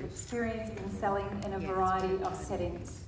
experience in selling in a variety of settings.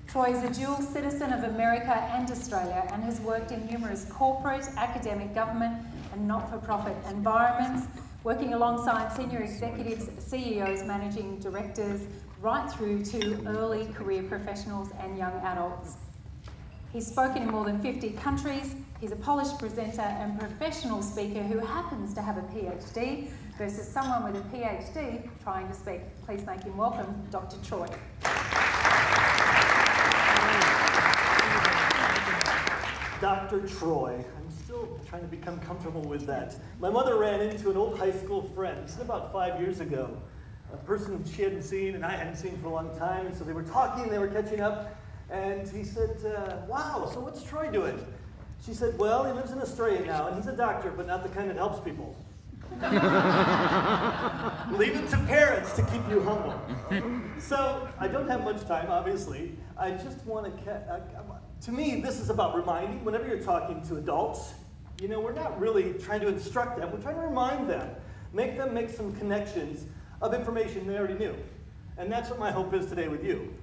Troy is a dual citizen of America and Australia and has worked in numerous corporate, academic, government and not-for-profit environments, working alongside senior executives, CEOs, managing directors, right through to early career professionals and young adults. He's spoken in more than 50 countries. He's a polished presenter and professional speaker who happens to have a PhD versus someone with a PhD trying to speak. Please make him welcome, Dr. Troy. Dr. Troy. I'm still trying to become comfortable with that. My mother ran into an old high school friend. This is about 5 years ago. A person she hadn't seen and I hadn't seen for a long time. And so they were talking, they were catching up. And he said, wow, so what's Troy doing? She said, well, he lives in Australia now, and he's a doctor, but not the kind that helps people. Leave it to parents to keep you humble. So I don't have much time, obviously. I just want to me, this is about reminding. Whenever you're talking to adults, you know, we're not really trying to instruct them. We're trying to remind them, make them make some connections of information they already knew. And that's what my hope is today with you.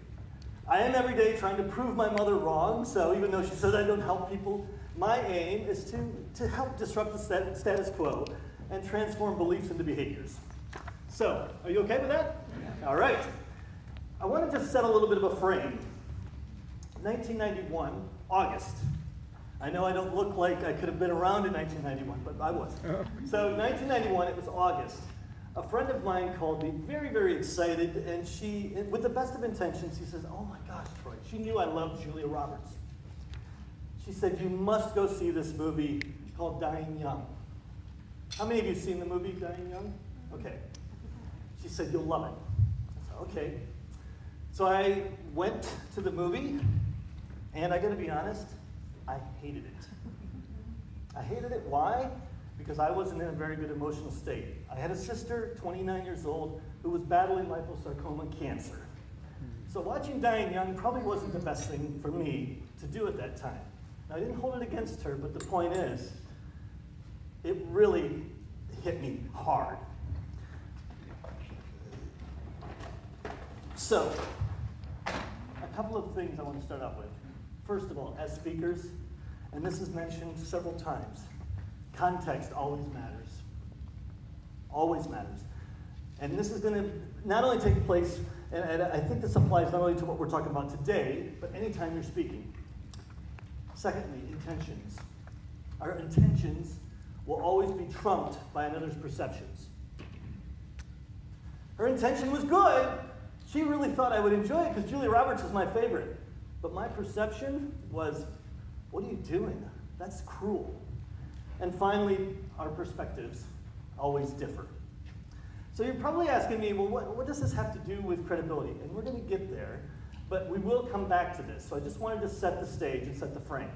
I am every day trying to prove my mother wrong, so even though she says I don't help people, my aim is to help disrupt the status quo and transform beliefs into behaviors. So, are you okay with that? Yeah. All right. I want to just set a little bit of a frame. 1991, August. I know I don't look like I could have been around in 1991, but I was. So 1991, it was August. A friend of mine called me very, very excited, and she, with the best of intentions, she says, oh my gosh, Troy. She knew I loved Julia Roberts. She said, you must go see this movie called Dying Young. How many of you have seen the movie Dying Young? Okay. She said, you'll love it. I said, okay. So I went to the movie, and I gotta be honest, I hated it. I hated it, why? Because I wasn't in a very good emotional state. I had a sister, 29 years old, who was battling liposarcoma cancer. So watching Dying Young probably wasn't the best thing for me to do at that time. Now, I didn't hold it against her, but the point is, it really hit me hard. So, a couple of things I want to start out with. First of all, as speakers, and this is mentioned several times, context always matters. Always matters. And this is going to not only take place, and I think this applies not only to what we're talking about today, but anytime you're speaking. Secondly, intentions. Our intentions will always be trumped by another's perceptions. Her intention was good. She really thought I would enjoy it because Julia Roberts is my favorite. But my perception was, what are you doing? That's cruel. And finally, our perspectives always differ. So you're probably asking me, well, what does this have to do with credibility? And we're going to get there, but we will come back to this. So I just wanted to set the stage and set the frame.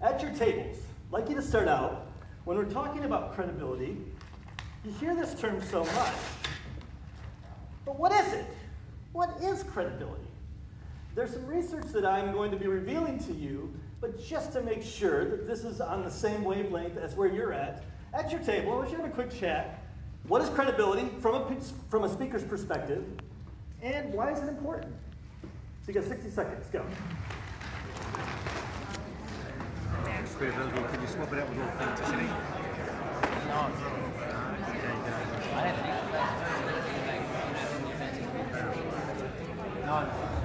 At your tables, I'd like you to start out, when we're talking about credibility, you hear this term so much. But what is it? What is credibility? There's some research that I'm going to be revealing to you, but just to make sure that this is on the same wavelength as where you're at your table, I want you to have a quick chat. What is credibility from a speaker's perspective, and why is it important? So you got 60 seconds, go. Credibility, could you swap it out with authenticity? No. No.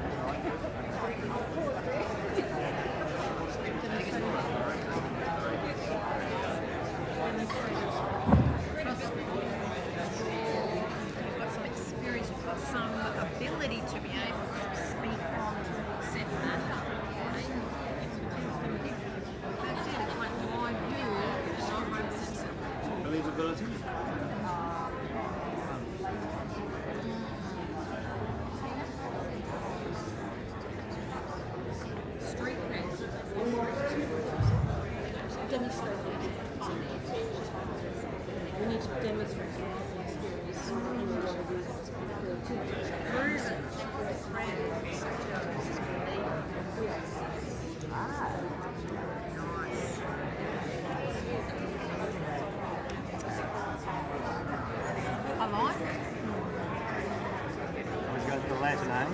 And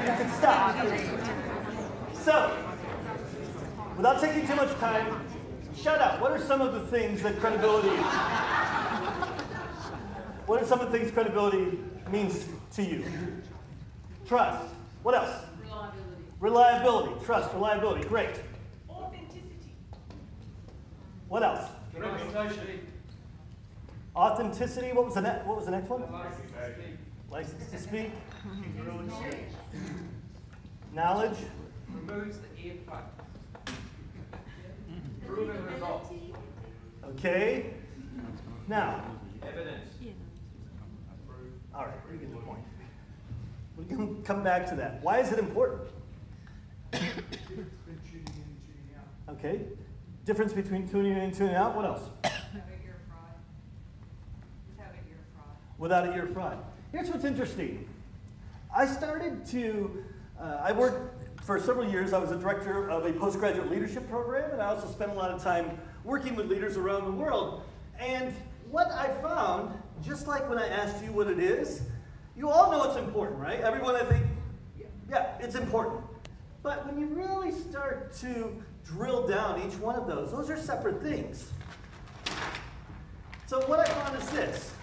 you can stop. So, without taking too much time, shout out. What are some of the things that credibility What are some of the things credibility means to you? Trust. What else? Reliability. Reliability. Trust, reliability. Great. Authenticity. What else? Reputation. Authenticity. What was the next one? License to speak. License to speak. Knowledge. Knowledge. Removes the earplug. Proven results. Okay. Now. Evidence. All right, we get the point. We can come back to that. Why is it important? Okay. Difference between tuning in and tuning out. What else? Without a ear fraud. Without a ear fraud. Without a ear fraud. Here's what's interesting. I started to, I worked for several years. I was a director of a postgraduate leadership program, and I also spent a lot of time working with leaders around the world. And what I found, just like when I asked you what it is, you all know it's important, right? Everyone, I think, yeah, it's important. But when you really start to drill down each one of those are separate things. So what I found is this.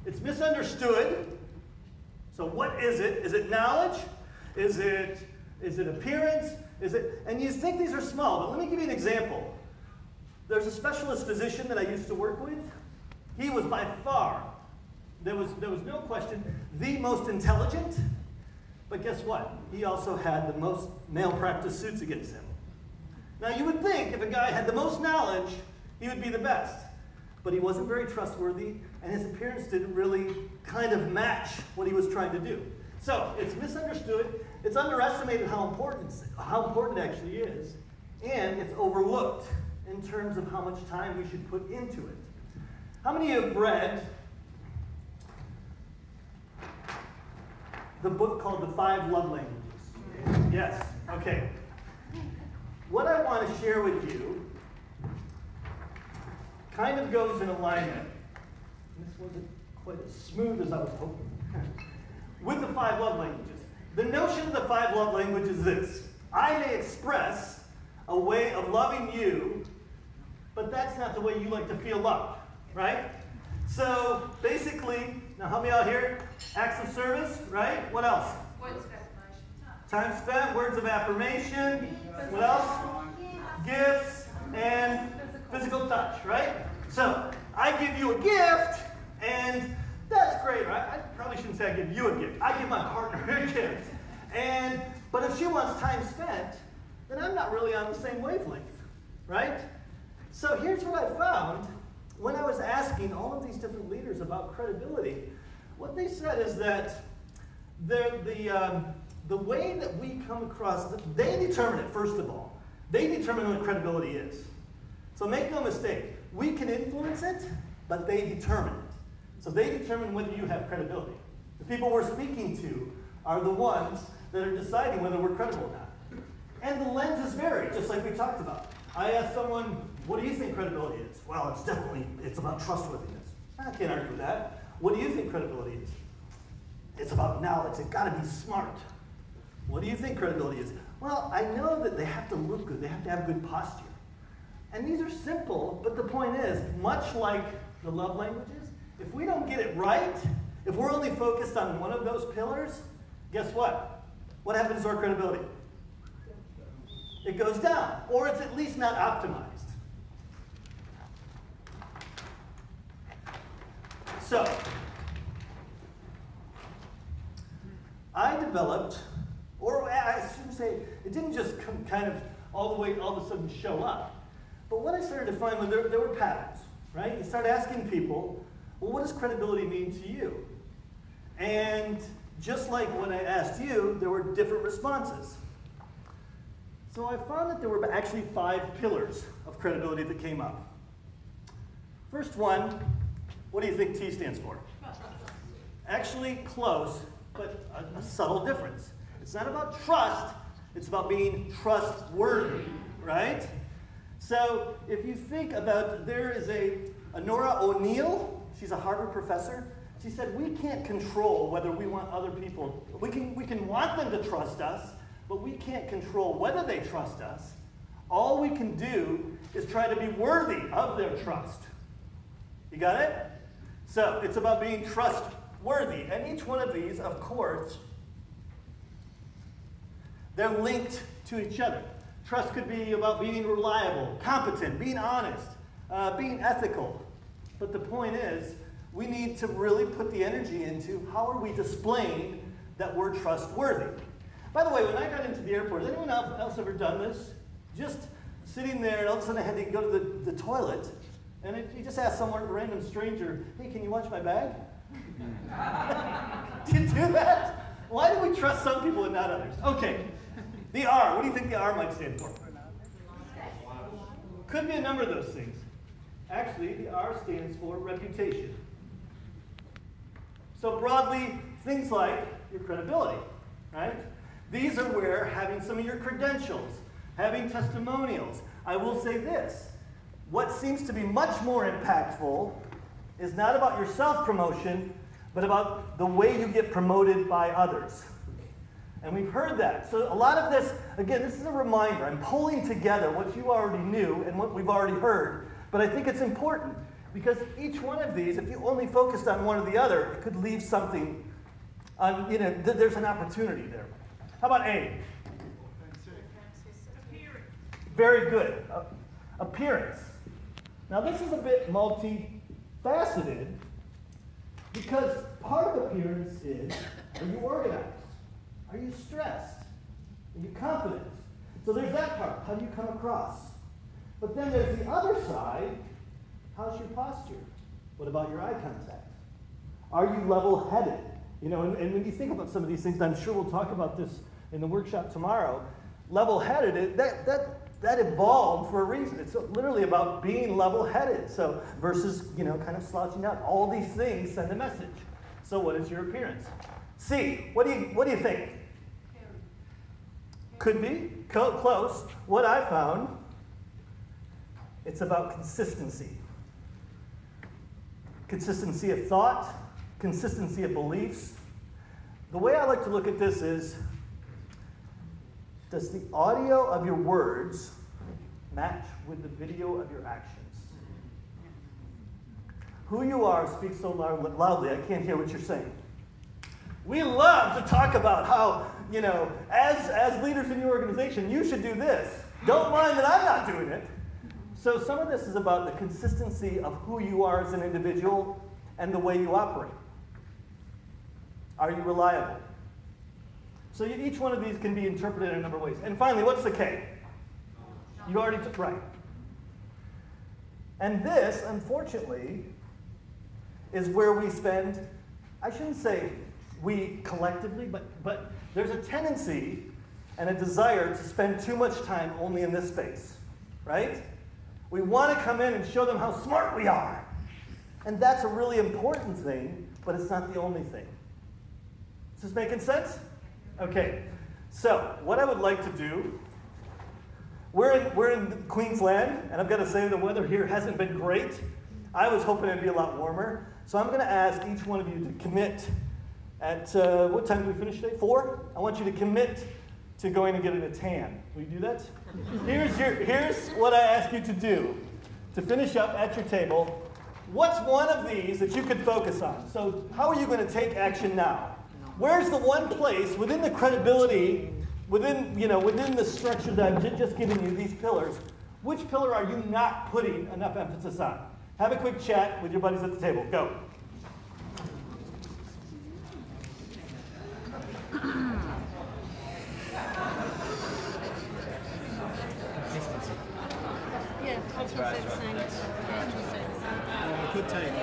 It's misunderstood. So what is it? Is it knowledge? Is it appearance? And you think these are small, but let me give you an example. There's a specialist physician that I used to work with. He was by far, there was no question, the most intelligent. But guess what? He also had the most malpractice suits against him. Now you would think if a guy had the most knowledge, he would be the best. But he wasn't very trustworthy, and his appearance didn't really kind of match what he was trying to do. So it's misunderstood, it's underestimated how important it actually is, and it's overlooked in terms of how much time we should put into it. How many have read the book called The 5 Love Languages? Yes, okay. What I want to share with you kind of goes in alignment. This wasn't quite as smooth as I was hoping. With the 5 love languages. The notion of the 5 love languages is this. I may express a way of loving you, but that's not the way you like to feel loved, right? So basically, now help me out here, acts of service, right? What else? Words of affirmation. Time spent, words of affirmation. What else? Gifts and physical touch, right? So I give you a gift, and that's great, right? I probably shouldn't say I give you a gift. I give my partner a gift. But if she wants time spent, then I'm not really on the same wavelength, right? So here's what I found when I was asking all of these different leaders about credibility. What they said is that the way that we come across, they determine it, first of all. They determine what credibility is. So make no mistake, we can influence it, but they determine it. So they determine whether you have credibility. The people we're speaking to are the ones that are deciding whether we're credible or not. And the lenses vary, just like we talked about. I asked someone, what do you think credibility is? Well, it's about trustworthiness. I can't argue with that. What do you think credibility is? It's about knowledge. It's got to be smart. What do you think credibility is? Well, I know that they have to look good. They have to have good posture. And these are simple, but the point is, much like the love languages, if we don't get it right, if we're only focused on one of those pillars, guess what? What happens to our credibility? It goes down, or it's at least not optimized. So, I developed, or I shouldn't say, it didn't just come kind of all of a sudden show up. But what I started to find was there were patterns, right? You start asking people, well, what does credibility mean to you? And just like when I asked you, there were different responses. So I found that there were actually 5 pillars of credibility that came up. First one, what do you think T stands for? Actually close, but a subtle difference. It's not about trust, it's about being trustworthy, right? So if you think about, there is a Nora O'Neill, she's a Harvard professor. She said, we can't control whether we want other people, we can want them to trust us, but we can't control whether they trust us. All we can do is try to be worthy of their trust. You got it? So it's about being trustworthy. And each one of these, of course, they're linked to each other. Trust could be about being reliable, competent, being honest, being ethical. But the point is, we need to really put the energy into how are we displaying that we're trustworthy. By the way, when I got into the airport, has anyone else ever done this? Just sitting there, and all of a sudden I had to go to the toilet, and you just ask someone, a random stranger, hey, can you watch my bag? Do you do that? Why do we trust some people and not others? Okay, the R, what do you think the R might stand for? Could be a number of those things. Actually, the R stands for reputation. So broadly, things like your credibility, right? These are where having some of your credentials, having testimonials. I will say this, what seems to be much more impactful is not about your self-promotion, but about the way you get promoted by others. And we've heard that. So a lot of this, again, this is a reminder. I'm pulling together what you already knew and what we've already heard. But I think it's important because each one of these, if you only focused on one or the other, it could leave something, there's an opportunity there. How about A? Very good. Appearance. Now this is a bit multifaceted because part of appearance is, are you organized? Are you stressed? Are you confident? So there's that part. How do you come across? But then there's the other side. How's your posture? What about your eye contact? Are you level-headed? You know, and when you think about some of these things, I'm sure we'll talk about this in the workshop tomorrow. Level-headed, that evolved for a reason. It's literally about being level-headed. So versus, kind of slouching out. All these things send a message. So what is your appearance? C, what do you think? Could be close. What I found, it's about consistency. Consistency of thought, consistency of beliefs. The way I like to look at this is, does the audio of your words match with the video of your actions? Who you are speaks so loudly, I can't hear what you're saying. We love to talk about how, as leaders in your organization, you should do this. Don't mind that I'm not doing it. So some of this is about the consistency of who you are as an individual and the way you operate. Are you reliable? So each one of these can be interpreted in a number of ways. And finally, what's the K? You already took right. And this, unfortunately, is where we spend, I shouldn't say we collectively, but there's a tendency and a desire to spend too much time only in this space, right? We want to come in and show them how smart we are. And that's a really important thing, but it's not the only thing. Is this making sense? Okay. So what I would like to do, we're in Queensland, and I've got to say the weather here hasn't been great. I was hoping it'd be a lot warmer. So I'm going to ask each one of you to commit at, what time did we finish today? 4? I want you to commit to going and getting a tan. Will you do that? Here's what I ask you to do. To finish up at your table, what's one of these that you could focus on? So how are you going to take action now? Where's the one place within the credibility, within the structure that I've just given you, these pillars, which pillar are you not putting enough emphasis on? Have a quick chat with your buddies at the table. Go. Yeah, I was going to say the same. Yeah, I was going to say the same. Well, we could take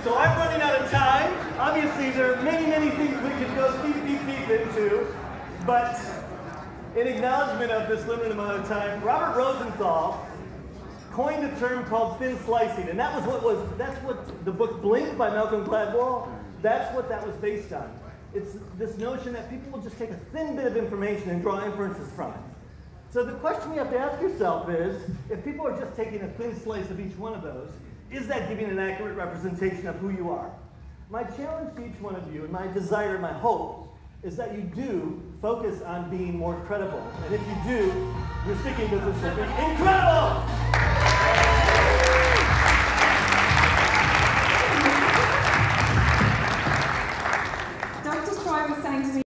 So I'm running out of time. obviously, there are many, many things we could go deep into, but in acknowledgement of this limited amount of time, Robert Rosenthal coined a term called thin slicing, and that's what the book Blink by Malcolm Gladwell, that's what that was based on. It's this notion that people will just take a thin bit of information and draw inferences from it. So the question you have to ask yourself is, if people are just taking a thin slice of each one of those, is that giving an accurate representation of who you are? My challenge to each one of you, and my desire, and my hope, is that you do focus on being more credible. And if you do, your sticking business will be incredible!